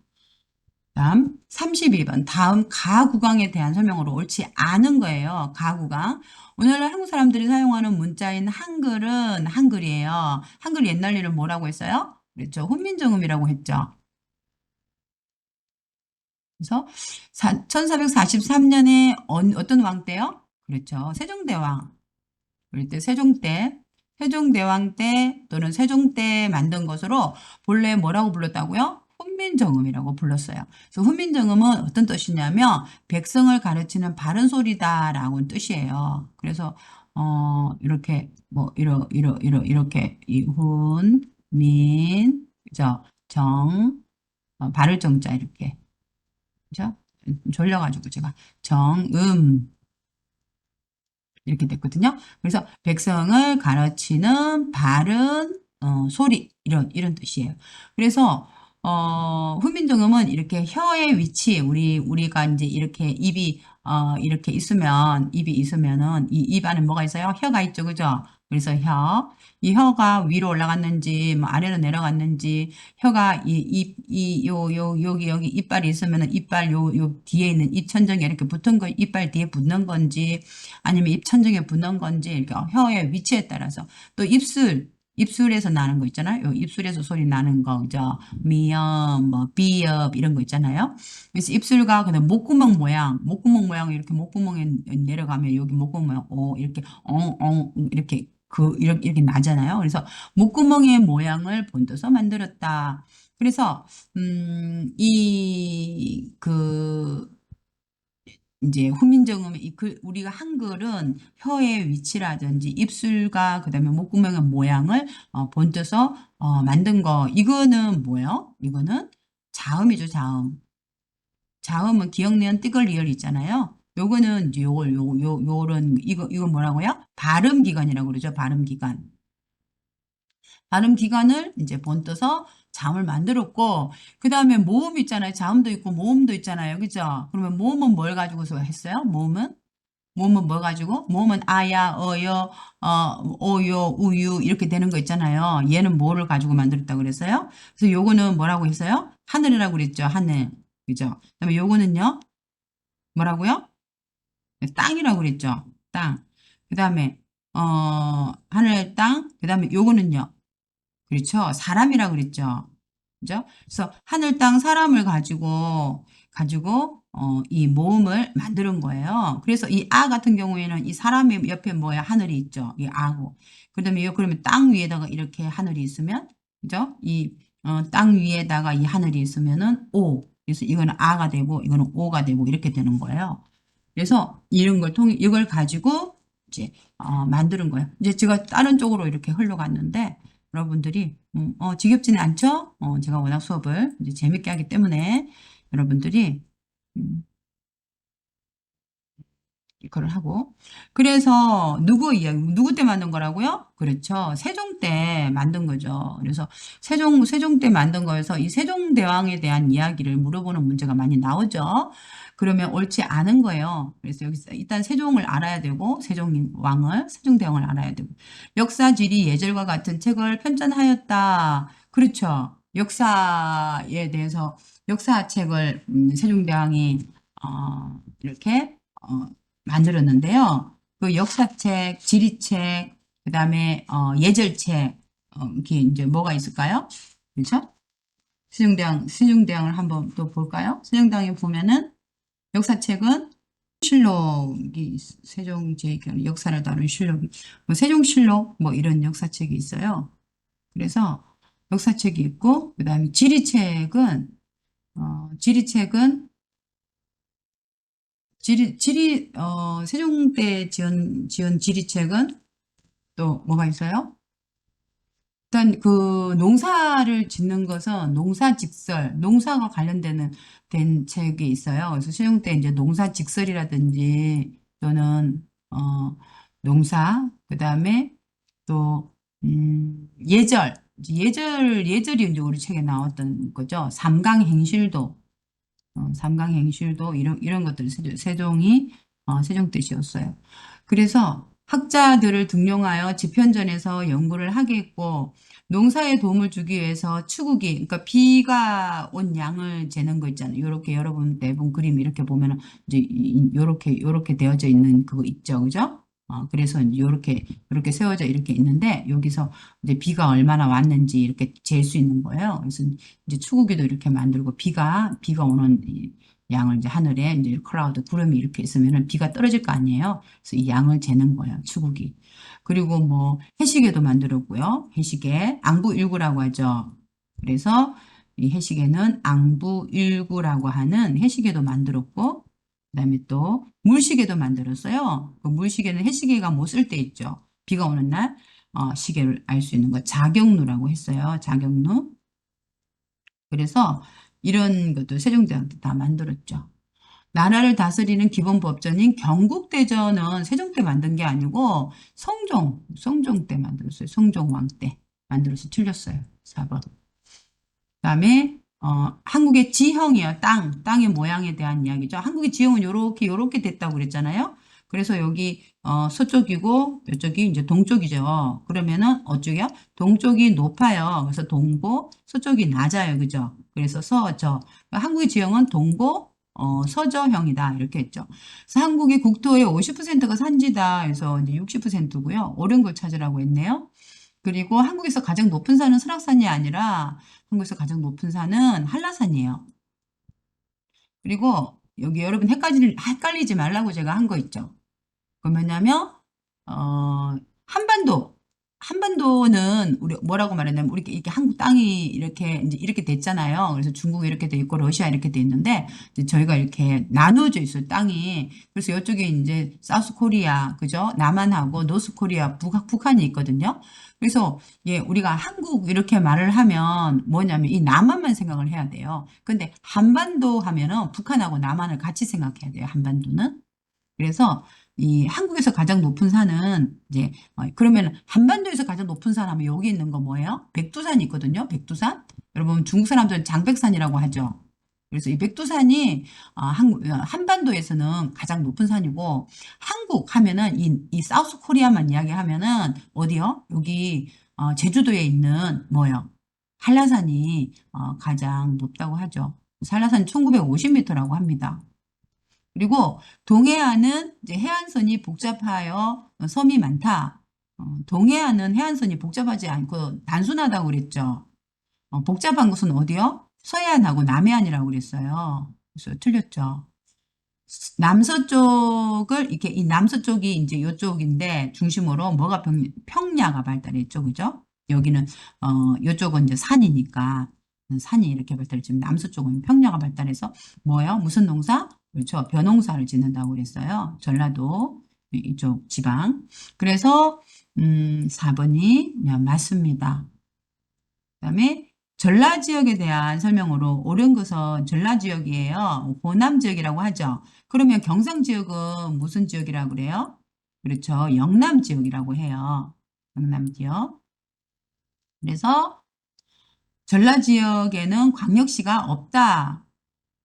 다음 32번. 다음 가구강에 대한 설명으로 옳지 않은 거예요. 가구강. 오늘날 한국 사람들이 사용하는 문자인 한글은 한글이에요. 한글 옛날 이름 뭐라고 했어요? 그렇죠. 훈민정음이라고 했죠. 그래서 1443년에 어떤 왕 때요? 그렇죠. 세종대왕. 그럴 때 세종대왕 때 또는 세종 때 만든 것으로 본래 뭐라고 불렀다고요? 훈민정음이라고 불렀어요. 그래서 훈민정음은 어떤 뜻이냐면 백성을 가르치는 바른 소리다라고 뜻이에요. 그래서 이렇게 뭐 이렇게 이훈민 그죠? 바를 정자 이렇게 그죠? 졸려가지고 제가 정음 이렇게 됐거든요. 그래서 백성을 가르치는 바른 소리 이런 뜻이에요. 그래서 훈민정음은 이렇게 혀의 위치 우리가 이제 이렇게 입이 있으면은 이 입 안에 뭐가 있어요? 혀가 있죠, 그죠? 그래서 이 혀가 위로 올라갔는지 뭐 아래로 내려갔는지 혀가 여기 이빨이 있으면은 이빨 요 뒤에 있는 입천정에 이렇게 붙은 거 이빨 뒤에 붙는 건지 아니면 입천정에 붙는 건지 이렇게 혀의 위치에 따라서 또 입술 입술에서 나는 거 있잖아요. 요 입술에서 소리 나는 거, 그죠? 미역, 뭐, 비엽, 이런 거 있잖아요. 그래서 입술과 그다음 목구멍 모양 이렇게 목구멍에 내려가면 여기 목구멍 모양, 이렇게, 이렇게, 이렇게 나잖아요. 그래서 목구멍의 모양을 본떠서 만들었다. 그래서, 이제 훈민정음의 우리가 한글은 혀의 위치라든지 입술과 그다음에 목구멍의 모양을 본떠서 만든 거. 이거는 뭐예요? 이거는 자음이죠, 자음. 자음은 기억, 니은, 띠글, 리을 있잖아요. 요거는 이제 요런 이거 뭐라고요? 발음 기관이라고 그러죠. 발음 기관. 발음 기관을 이제 본떠서 자음을 만들었고, 그 다음에 모음 있잖아요. 자음도 있고 모음도 있잖아요. 그죠? 그러면 모음은 뭘 가지고서 했어요? 모음은 뭐 가지고? 모음은 아야, 어여, 오요, 우유 이렇게 되는 거 있잖아요. 얘는 뭐를 가지고 만들었다고 그랬어요? 그래서 요거는 뭐라고 했어요? 하늘이라고 그랬죠. 하늘. 그죠? 그다음에 요거는요. 뭐라고요? 땅이라고 그랬죠. 땅. 그다음에 하늘, 땅. 그다음에 요거는요. 그렇죠. 사람이라고 그랬죠. 그죠? 그래서 하늘, 땅, 사람을 가지고 이 모음을 만드는 거예요. 그래서 이 아 같은 경우에는 이 사람의 옆에 뭐야? 하늘이 있죠. 이 아고. 그다음에 그러면 땅 위에다가 이렇게 하늘이 있으면, 그죠? 땅 위에다가 이 하늘이 있으면은 오. 그래서 이거는 아가 되고 이거는 오가 되고 이렇게 되는 거예요. 그래서 이런 걸 통해 이걸 가지고 이제 만드는 거예요. 이제 제가 다른 쪽으로 이렇게 흘러갔는데 여러분들이 지겹지는 않죠? 제가 워낙 수업을 이제 재밌게 하기 때문에 여러분들이 음, 이거를 하고. 그래서 누구 때 만든 거라고요? 그렇죠. 세종 때 만든 거죠. 그래서 세종 때 만든 거여서 이 세종대왕에 대한 이야기를 물어보는 문제가 많이 나오죠. 그러면 옳지 않은 거예요. 그래서 여기서 일단 세종을 알아야 되고, 세종대왕을 알아야 되고, 역사지리 예절과 같은 책을 편찬하였다. 그렇죠. 역사책을 세종대왕이 이렇게 만들었는데요. 그 역사책, 지리책, 그다음에 예절책, 이렇게 이제 뭐가 있을까요? 그렇죠? 세종대왕을 한번 또 볼까요? 세종대왕에 보면은 역사책은 실록이 세종제의 역사를 다룬 실록이 뭐 세종실록 뭐 이런 역사책이 있어요. 그래서 역사책이 있고 그다음에 지리책은 세종 때 지은 지리책은 또 뭐가 있어요? 일단 그 농사를 짓는 것은 농사가 관련되는 된 책이 있어요. 그래서 세종 때 이제 농사직설이라든지 또는 농사, 그다음에 또 예절이 이제 우리 책에 나왔던 거죠. 삼강행실도 이런 것들 세종 뜻이었어요. 그래서 학자들을 등용하여 집현전에서 연구를 하게 했고 농사에 도움을 주기 위해서 추구기 그러니까 비가 온 양을 재는 거 있잖아요. 요렇게 여러분 대부분 그림 이렇게 보면은 이제 요렇게 되어져 있는 그거 있죠. 그죠? 그래서 이제 요렇게 세워져 이렇게 있는데 여기서 이제 비가 얼마나 왔는지 이렇게 잴 수 있는 거예요. 그래서 이제 추구기도 이렇게 만들고 비가 오는 이 양을 이제 하늘에 이제 클라우드 구름이 이렇게 있으면은 비가 떨어질 거 아니에요. 그래서 이 양을 재는 거예요. 추구기. 그리고 뭐 해시계도 만들었고요. 해시계 앙부일구라고 하죠. 그래서 이 해시계는 앙부일구라고 하는 해시계도 만들었고 그다음에 또 물시계도 만들었어요. 그 물시계는 해시계가 못 쓸 때 있죠. 비가 오는 날 시계를 알 수 있는 거 자경루라고 했어요. 자경루. 그래서 이런 것도 세종대왕 때 다 만들었죠. 나라를 다스리는 기본 법전인 경국대전은 세종 때 만든 게 아니고 성종 때 만들었어요. 성종왕 때 만들어서 틀렸어요. 4번. 그다음에 한국의 지형이요. 땅의 모양에 대한 이야기죠. 한국의 지형은 요렇게 됐다고 그랬잖아요. 그래서 여기 서쪽이고 이쪽이 이제 동쪽이죠. 그러면은 어쪽이요? 동쪽이 높아요. 그래서 동고, 서쪽이 낮아요. 그죠? 그래서 한국의 지형은 동고, 서저형이다. 이렇게 했죠. 그래서 한국의 국토의 50%가 산지다. 그래서 이제 60%고요. 옳은 걸 찾으라고 했네요. 그리고 한국에서 가장 높은 산은 설악산이 아니라 한국에서 가장 높은 산은 한라산이에요. 그리고 여기 여러분 헷갈리지 말라고 제가 한 거 있죠. 그 뭐냐면 한반도. 한반도는 우리 뭐라고 말했냐면 우리 이렇게 한국 땅이 이렇게 이제 이렇게 됐잖아요. 그래서 중국이 이렇게 돼 있고 러시아 이렇게 돼 있는데 이제 저희가 이렇게 나누어져 있어요, 땅이. 그래서 이쪽에 이제 사우스 코리아, 그죠? 남한하고 노스 코리아, 북한이 있거든요. 그래서 예, 우리가 한국 이렇게 말을 하면 뭐냐면 이 남한만 생각을 해야 돼요. 근데 한반도 하면은 북한하고 남한을 같이 생각해야 돼요, 한반도는. 그래서 이 한국에서 가장 높은 산은 이제 그러면 한반도에서 가장 높은 산 하면 여기 있는 거 뭐예요? 백두산이 있거든요. 백두산. 여러분 중국 사람들은 장백산이라고 하죠. 그래서 이 백두산이 한반도에서는 가장 높은 산이고 한국 하면은 이 사우스 코리아만 이야기하면은 어디요? 여기 제주도에 있는 뭐요? 한라산이 가장 높다고 하죠. 한라산 1950m라고 합니다. 그리고 동해안은 이제 해안선이 복잡하여 섬이 많다. 동해안은 해안선이 복잡하지 않고 단순하다고 그랬죠. 복잡한 곳은 어디요? 서해안하고 남해안이라고 그랬어요. 그래서 틀렸죠. 남서쪽을 이렇게 이 남서쪽이 이제 이쪽인데 중심으로 뭐가 평야가 발달했죠, 그죠? 여기는 이쪽은 이제 산이니까 산이 이렇게 발달했지만 남서쪽은 평야가 발달해서 뭐예요? 무슨 농사? 그렇죠. 벼농사를 짓는다고 그랬어요. 전라도 이쪽 지방. 그래서 4번이 맞습니다. 그다음에 전라 지역에 대한 설명으로 옳은 것은 전라 지역이에요. 호남 지역이라고 하죠. 그러면 경상 지역은 무슨 지역이라고 그래요? 그렇죠. 영남 지역이라고 해요. 영남 지역. 그래서 전라 지역에는 광역시가 없다.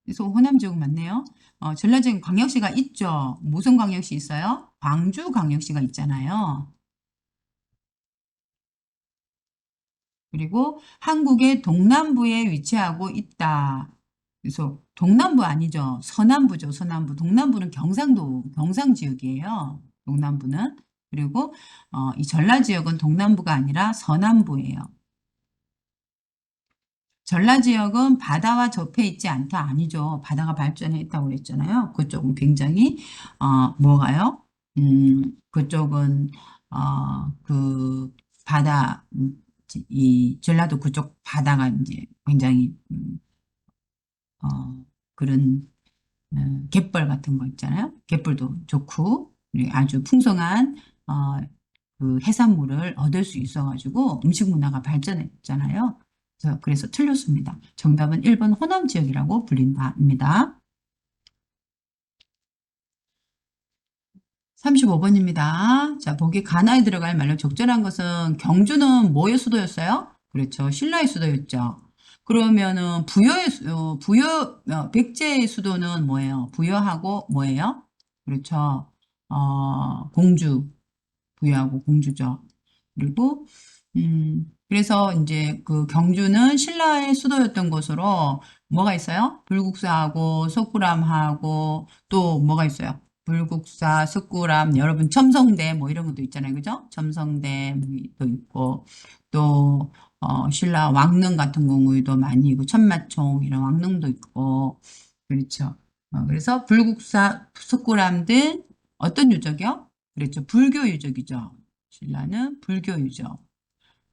그래서 호남 지역 맞네요. 전라 지역은 광역시가 있죠. 무슨 광역시 있어요? 광주 광역시가 있잖아요. 그리고 한국의 동남부에 위치하고 있다. 그래서 동남부 아니죠. 서남부죠. 서남부. 동남부는 경상도, 경상 지역이에요. 동남부는. 그리고 이 전라 지역은 동남부가 아니라 서남부예요. 전라 지역은 바다와 접해 있지 않다. 아니죠. 바다가 발전해 있다고 그랬잖아요. 그쪽은 굉장히 뭐가요? 그쪽은 그 바다 이 전라도 그쪽 바다가 이제 굉장히 그런 갯벌 같은 거 있잖아요. 갯벌도 좋고 아주 풍성한 그 해산물을 얻을 수 있어가지고 음식 문화가 발전했잖아요. 그래서 틀렸습니다. 정답은 1번 호남 지역이라고 불린다입니다. 35번입니다. 자, 보기 가나에 들어갈 말로 적절한 것은 경주는 뭐의 수도였어요? 그렇죠. 신라의 수도였죠. 그러면은 백제의 수도는 뭐예요? 부여하고 뭐예요? 그렇죠. 공주, 부여하고 공주죠. 그리고 그래서 이제 그 경주는 신라의 수도였던 곳으로 뭐가 있어요? 불국사하고 석굴암하고 또 뭐가 있어요? 불국사, 석굴암, 여러분 첨성대 뭐 이런 것도 있잖아요. 그죠? 첨성대도 있고 또 신라 왕릉 같은 경우에도 많이 있고 천마총 이런 왕릉도 있고 그렇죠. 그래서 불국사, 석굴암 등 어떤 유적이요? 그렇죠. 불교 유적이죠. 신라는 불교 유적.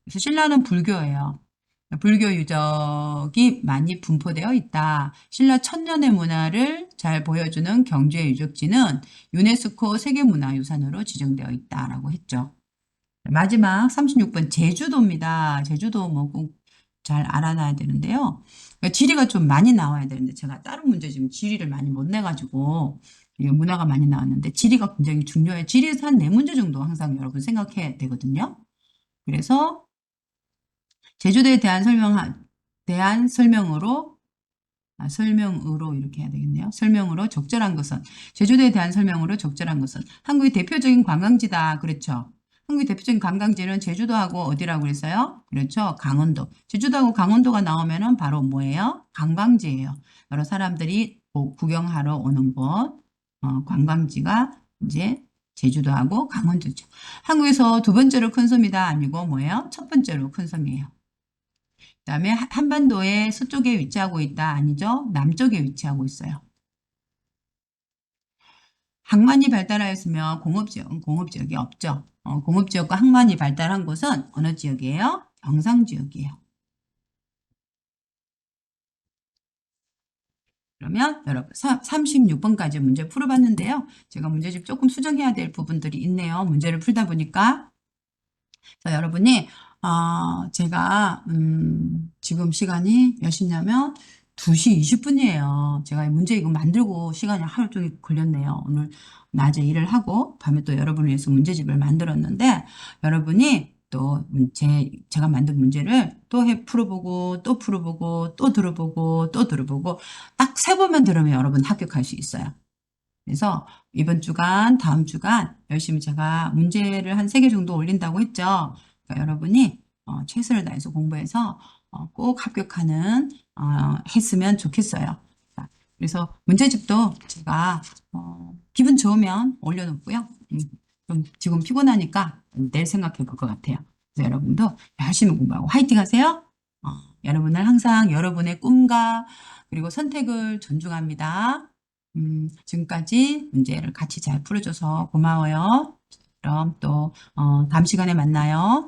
그래서 신라는 불교예요. 불교 유적이 많이 분포되어 있다. 신라 천년의 문화를 잘 보여주는 경주의 유적지는 유네스코 세계문화유산으로 지정되어 있다라고 했죠. 마지막 36번 제주도입니다. 제주도 뭐 꼭 잘 알아놔야 되는데요. 그러니까 지리가 좀 많이 나와야 되는데 제가 다른 문제 지금 지리를 많이 못 내가지고 이게 문화가 많이 나왔는데 지리가 굉장히 중요해요. 지리에서 한 4문제 정도 항상 여러분 생각해야 되거든요. 그래서 제주도에 대한 설명으로 이렇게 해야 되겠네요. 설명으로 적절한 것은 제주도에 대한 설명으로 적절한 것은 한국의 대표적인 관광지다. 그렇죠. 한국의 대표적인 관광지는 제주도하고 어디라고 그랬어요? 그렇죠. 강원도. 제주도하고 강원도가 나오면은 바로 뭐예요? 관광지예요. 여러 사람들이 구경하러 오는 곳, 관광지가 이제 제주도하고 강원도죠. 한국에서 두 번째로 큰 섬이다 아니고 뭐예요? 첫 번째로 큰 섬이에요. 그다음에 한반도의 서쪽에 위치하고 있다 아니죠? 남쪽에 위치하고 있어요. 항만이 발달하였으면 공업지역이 없죠. 공업지역과 항만이 발달한 곳은 어느 지역이에요? 경상지역이에요. 그러면 여러분 36번까지 문제 풀어봤는데요. 제가 문제집 조금 수정해야 될 부분들이 있네요. 문제를 풀다 보니까. 자, 여러분이 제가 지금 시간이 몇 시냐면 2시 20분이에요. 제가 문제 이거 만들고 시간이 하루 종일 걸렸네요. 오늘 낮에 일을 하고 밤에 또 여러분을 위해서 문제집을 만들었는데 여러분이 또 제가 만든 문제를 또 풀어보고 또 풀어보고 또 들어보고 또 들어보고 딱 3번만 들으면 여러분 합격할 수 있어요. 그래서 이번 주간, 다음 주간 열심히 제가 문제를 한 3개 정도 올린다고 했죠. 그러니까 여러분이 최선을 다해서 공부해서 꼭 합격하는 했으면 좋겠어요. 그래서 문제집도 제가 기분 좋으면 올려놓고요. 좀 지금 피곤하니까 내일 생각해 볼 것 같아요. 그래서 여러분도 열심히 공부하고 화이팅 하세요. 여러분을 항상 여러분의 꿈과 그리고 선택을 존중합니다. 지금까지 문제를 같이 잘 풀어줘서 고마워요. 그럼 또 다음 시간에 만나요.